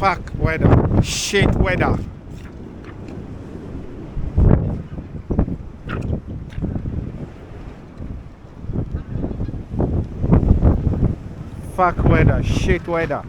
Fuck weather. Shit weather. Fuck weather. Shit weather.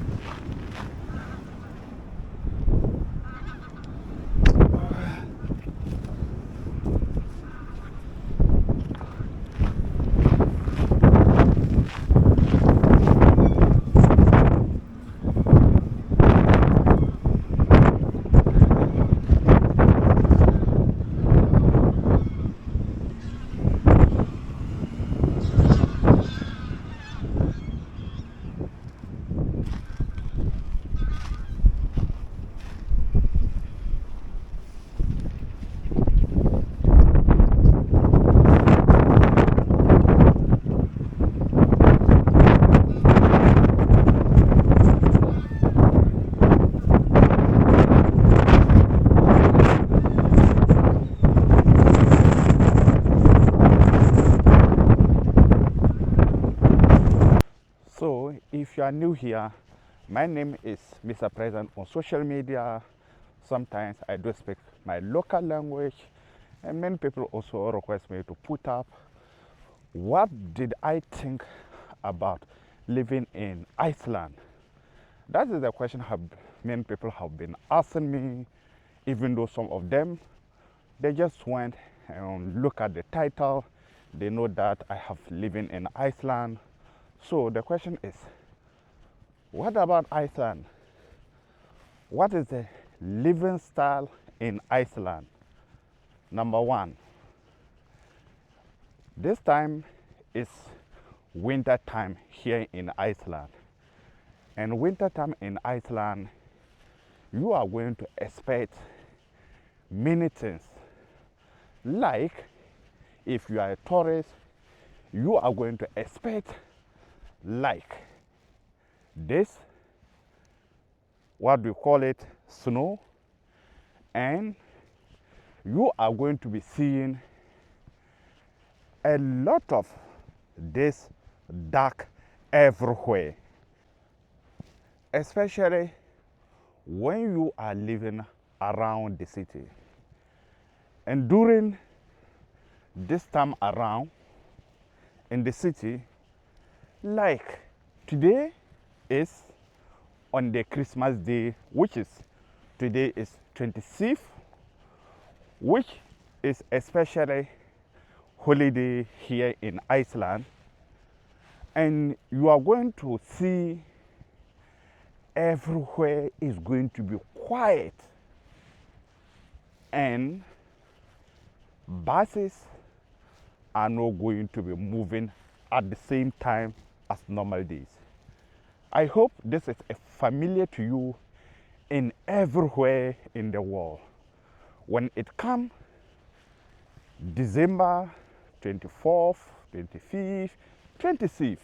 So, if you are new here, my name is Mr. President on social media. Sometimes I do speak my local language, and many people also request me to put up what did I think about living in Iceland. That is the question many people have been asking me, even though some of them, they just went and look at the title. They know that I have living in Iceland. So the question is, what about Iceland? What is the living style in Iceland? Number one, this time is winter time here in Iceland. And winter time in Iceland, you are going to expect many things. Like, if you are a tourist, you are going to expect like this, what we call it, snow, and you are going to be seeing a lot of this dark everywhere, especially when you are living around the city. And during this time around in the city, like today is on the Christmas day, which is today is 26th, which is especially holiday here in Iceland. And you are going to see everywhere is going to be quiet, and buses are not going to be moving at the same time as normal days. I hope this is familiar to you in everywhere in the world. When it comes December 24th, 25th, 26th,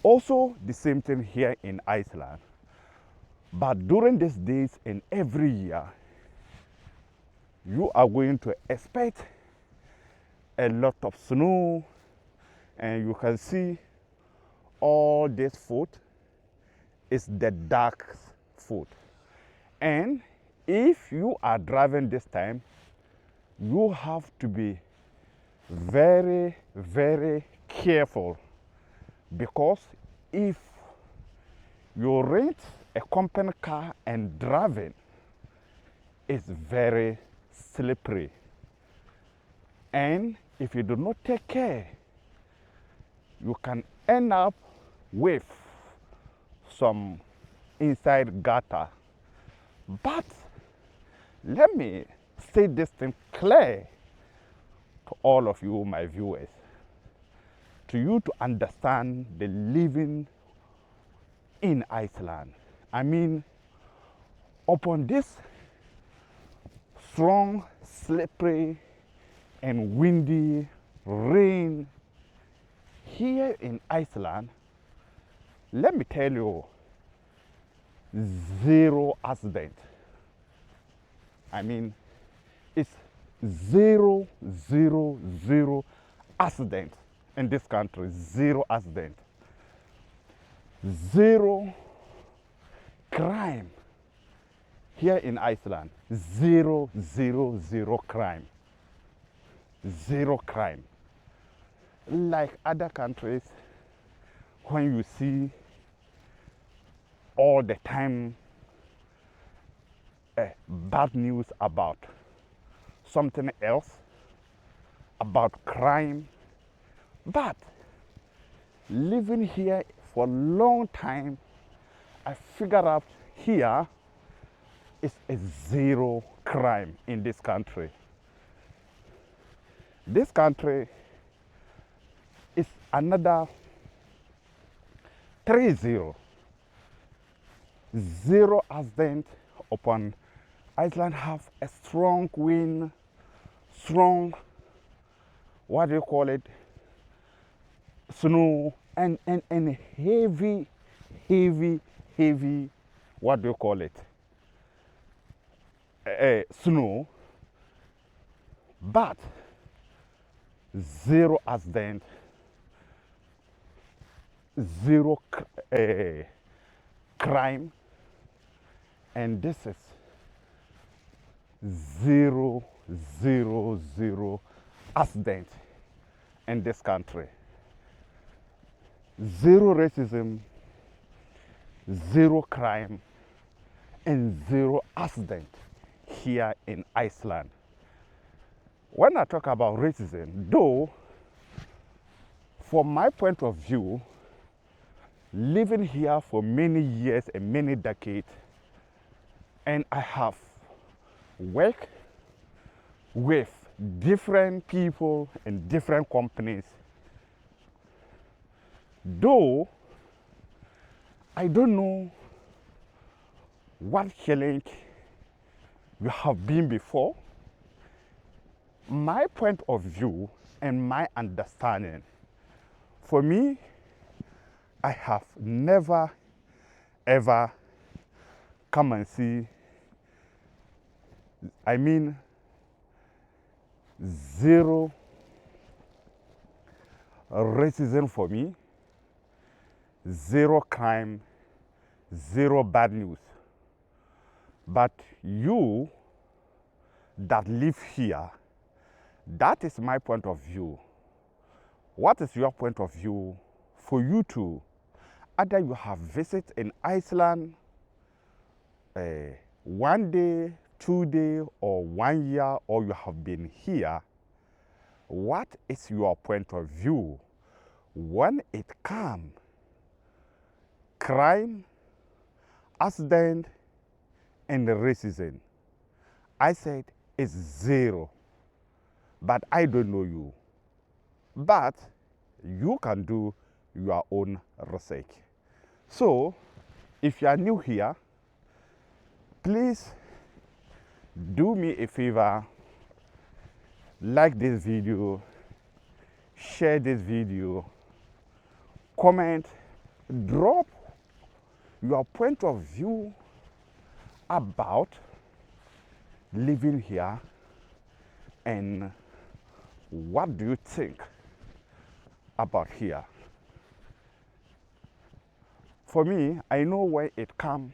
also the same thing here in Iceland. But during these days and every year, you are going to expect a lot of snow, and you can see all this food is the dark food. And if you are driving this time, you have to be very, very careful, because if you rent a company car and driving, it's very slippery. And if you do not take care, you can end up with some inside gutter. But let me say this thing clear to all of you, my viewers, to you to understand the living in Iceland. I mean, upon this strong, slippery, and windy rain here in Iceland, let me tell you, zero accident. I mean, it's zero accident in this country. Zero accident. Zero crime here in Iceland, zero, zero, zero crime. Zero crime. Like other countries, when you see all the time bad news about something else, about crime, but living here for a long time, I figured out here is a zero crime in this country. This country is another 3-0. Zero accident upon Iceland have a strong wind, strong, what do you call it, snow, and heavy, what do you call it, snow, but zero accident, zero crime, and this is 0, 0, 0 accident in this country. Zero racism, zero crime, and zero accident here in Iceland. When I talk about racism, though, from my point of view, living here for many years and many decades, and I have worked with different people and different companies, though I don't know what challenge you have been before, my point of view and my understanding, for me, I have never ever come and see, I mean, zero racism for me, zero crime, zero bad news. But you that live here, that is my point of view. What is your point of view for you to, either you have visited in Iceland 1 day, 2 days, or 1 year, or you have been here, what is your point of view when it comes crime, accident, and racism? I said it's zero, but I don't know you. But you can do your own research. So, if you are new here, please do me a favor, like this video, share this video, comment, drop your point of view about living here, and what do you think about here. For me, I know where it comes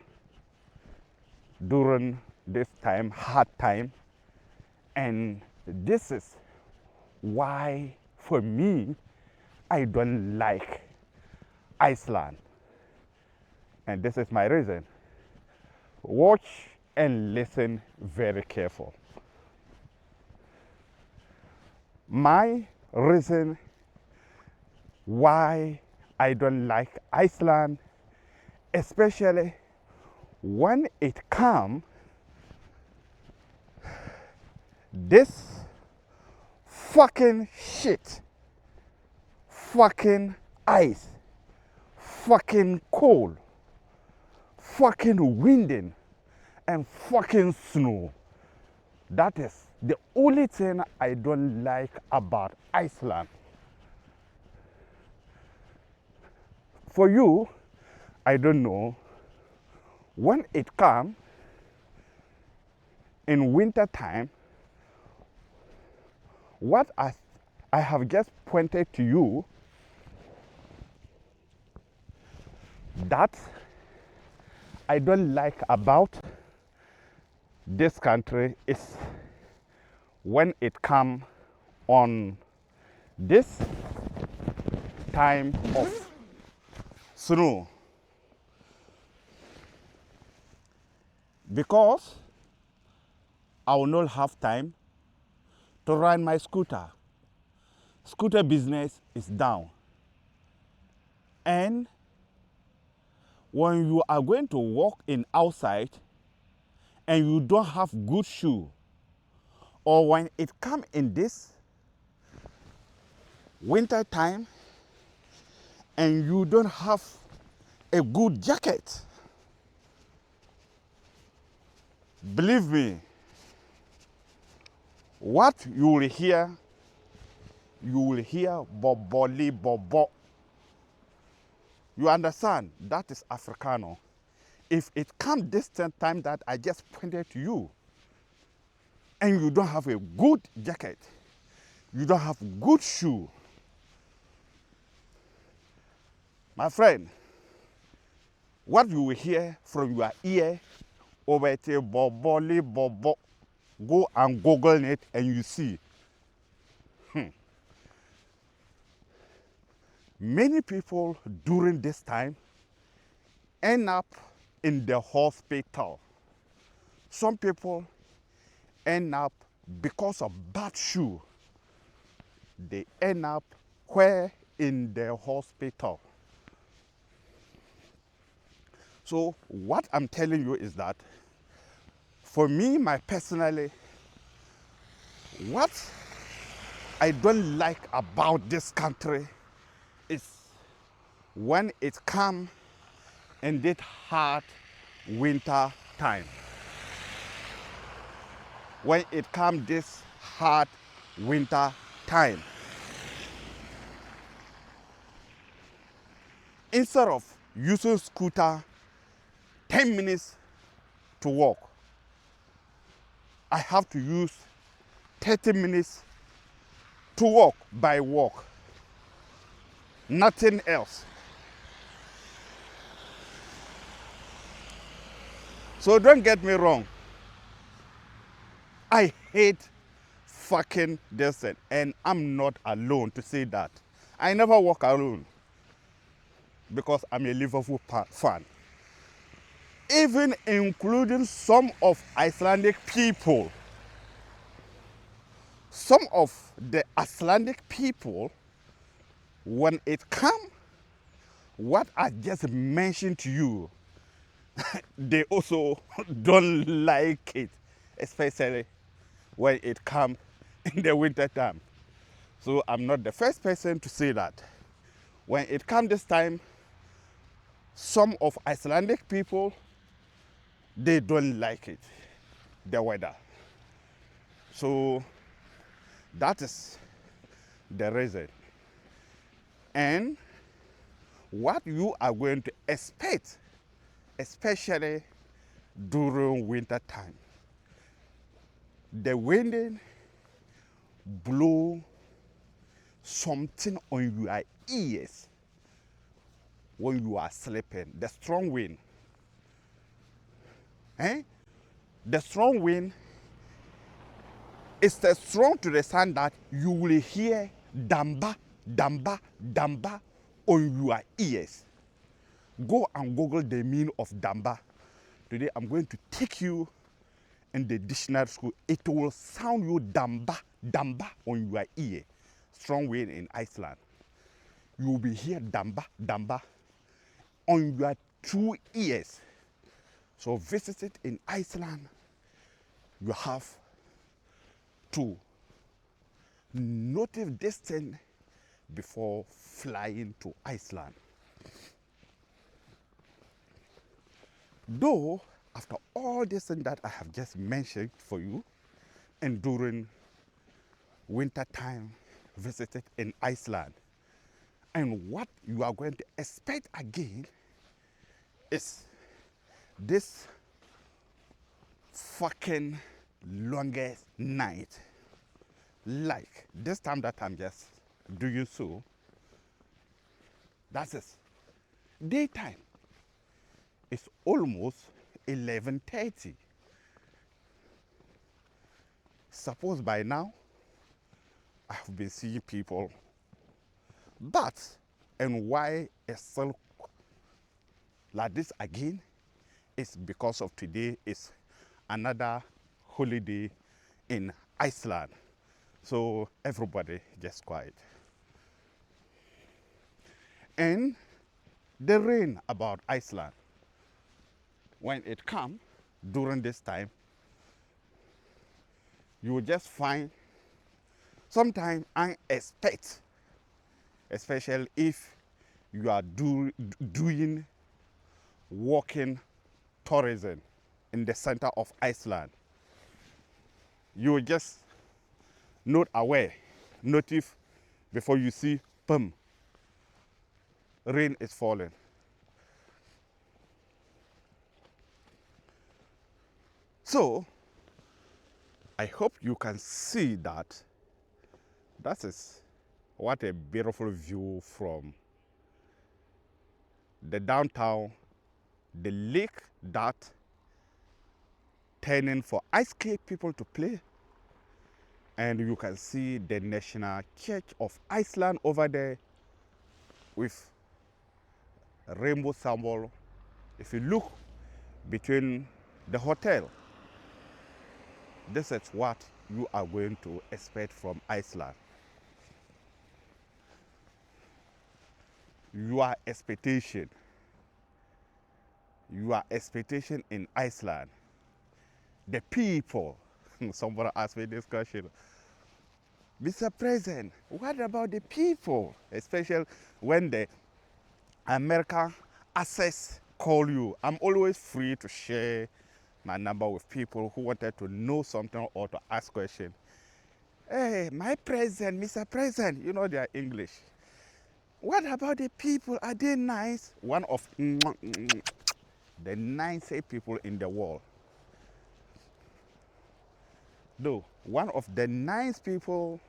during this time, hard time, and this is why, for me, I don't like Iceland. And this is my reason. Watch and listen very careful. My reason why I don't like Iceland, especially when it comes this fucking shit, fucking ice, fucking cold, fucking winding, and fucking snow. That is the only thing I don't like about Iceland. For you, I don't know, when it comes in winter time, what I have just pointed to you, that I don't like about this country is when it come on this time of snow, because I will not have time to ride my scooter. Scooter business is down. And when you are going to walk in outside and you don't have good shoe, or when it come in this winter time and you don't have a good jacket, believe me, what you will hear boboli bobo. You understand? That is Africano. If it comes this time that I just pointed to you, and you don't have a good jacket, you don't have good shoe, my friend, what you will hear from your ear over to boboli bobo, go and Google it and you see. Many people during this time end up in the hospital. Some people end up because of bad shoe. They end up where in the hospital. So what I'm telling you is that for me, personally, what I don't like about this country is when it comes in this hard winter time. When it comes this hard winter time. Instead of using scooter 10 minutes to walk, I have to use 30 minutes to walk by walk. Nothing else. So don't get me wrong. I hate fucking this, and I'm not alone to say that. I never walk alone because I'm a Liverpool fan. Even including some of Icelandic people. Some of the Icelandic people, when it comes, what I just mentioned to you, they also don't like it, especially when it comes in the winter time. So I'm not the first person to say that. When it comes this time, some of Icelandic people, they don't like it, the weather. So that is the reason. And what you are going to expect, especially during winter time, the wind blow something on your ears when you are sleeping. The strong wind. The strong wind is so strong to the extent that you will hear damba, damba, damba on your ears. Go and Google the meaning of damba. Today I'm going to take you in the dictionary school. It will sound you damba, damba on your ear. Strong wind in Iceland. You will be hear damba, damba on your 2 ears. So visit it in Iceland. You have to notice this thing before flying to Iceland. Though, after all this thing that I have just mentioned for you, and during winter time visited in Iceland, and what you are going to expect again is this fucking longest night. Like this time that I'm just doing so, that is daytime. It's almost 11:30. Suppose by now I've been seeing people, but and why it's still like this again is because of today is another holiday in Iceland. So everybody just quiet. And the rain about Iceland, when it comes during this time, you will just find sometimes unexpected, especially if you are doing walking tourism in the center of Iceland. You will just not aware, notice before you see, boom, rain is falling. So I hope you can see that. That is what a beautiful view from the downtown, the lake that turning for ice skate people to play. And you can see the National Church of Iceland over there with a rainbow symbol. If you look between the hotel, this is what you are going to expect from Iceland. Your expectation in Iceland, the people. Somebody asked me this question, Mr. President, what about the people? Especially when the American access call you. I'm always free to share my number with people who wanted to know something or to ask questions. Hey, my president, Mr. President, you know they are English. What about the people? Are they nice? One of the nicest people in the world. No, one of the nice people,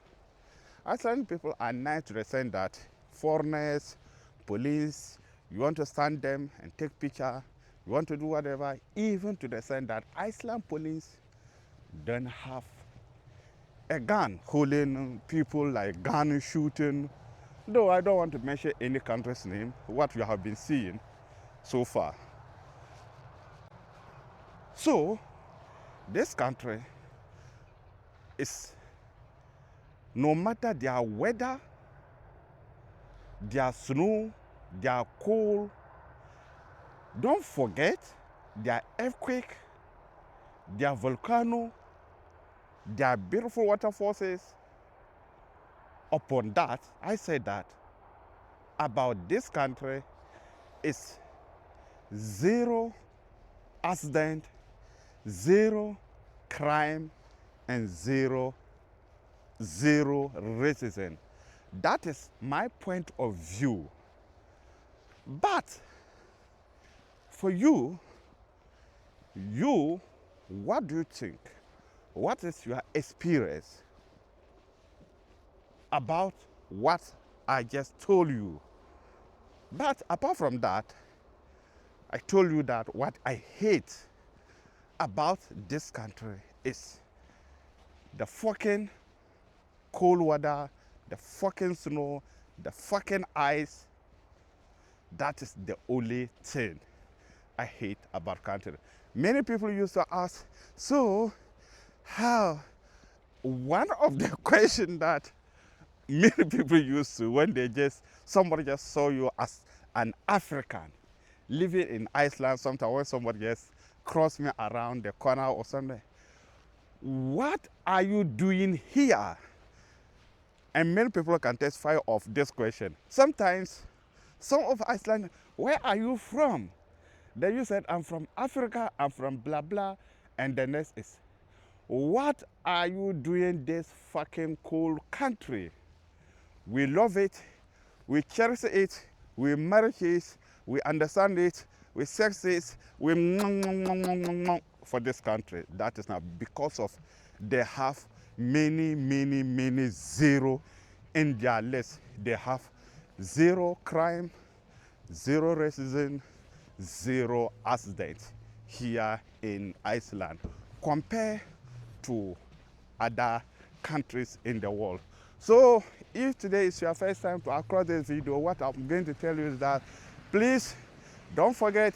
Icelandic people are nice to the extent that foreigners, police, you want to stand them and take picture, you want to do whatever, even to the extent that Iceland police don't have a gun holding people like gun shooting. Though I don't want to mention any country's name, what you have been seeing so far. So, this country is, no matter their weather, their snow, their cold, don't forget their earthquake, their volcano, their beautiful waterfalls. Upon that, I said that about this country is zero accident, zero crime, and zero racism. That is my point of view. But for you, what do you think? What is your experience about what I just told you? But apart from that, I told you that what I hate about this country is the fucking cold weather, the fucking snow, the fucking ice. That is the only thing I hate about country. Many people used to ask, so how? One of the questions that many people used to, when somebody just saw you as an African living in Iceland, sometimes when somebody just crossed me around the corner or something, what are you doing here? And many people can testify of this question. Sometimes, some of Iceland, where are you from? Then you said, I'm from Africa, I'm from blah blah, and the next is, what are you doing this fucking cold country? We love it, we cherish it, we marry it, we understand it, we sex it, we for this country. That is not because of they have many zero in their list. They have zero crime, zero racism, zero accidents here in Iceland compared to other countries in the world. So if today is your first time to across this video, what I'm going to tell you is that please don't forget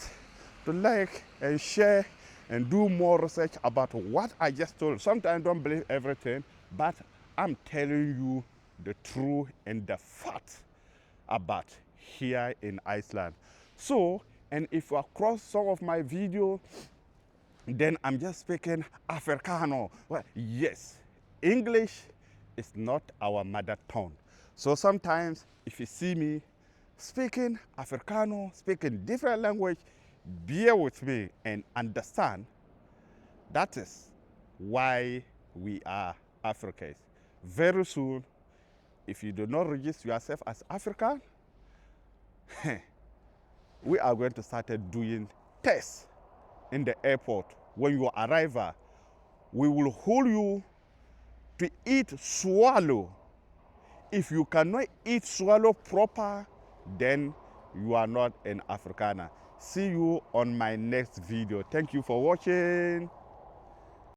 to like and share and do more research about what I just told. Sometimes don't believe everything, but I'm telling you the truth and the fact about here in Iceland. So, and if you across some of my video, then I'm just speaking Africano. Well, yes, English is not our mother tongue. So sometimes if you see me speaking Africano, speaking different language, bear with me and understand that is why we are Africans. Very soon, if you do not register yourself as African, we are going to start doing tests in the airport. When you arrive, we will hold you to eat swallow. If you cannot eat swallow proper, then you are not an Afrikaner. See you on my next video. Thank you for watching.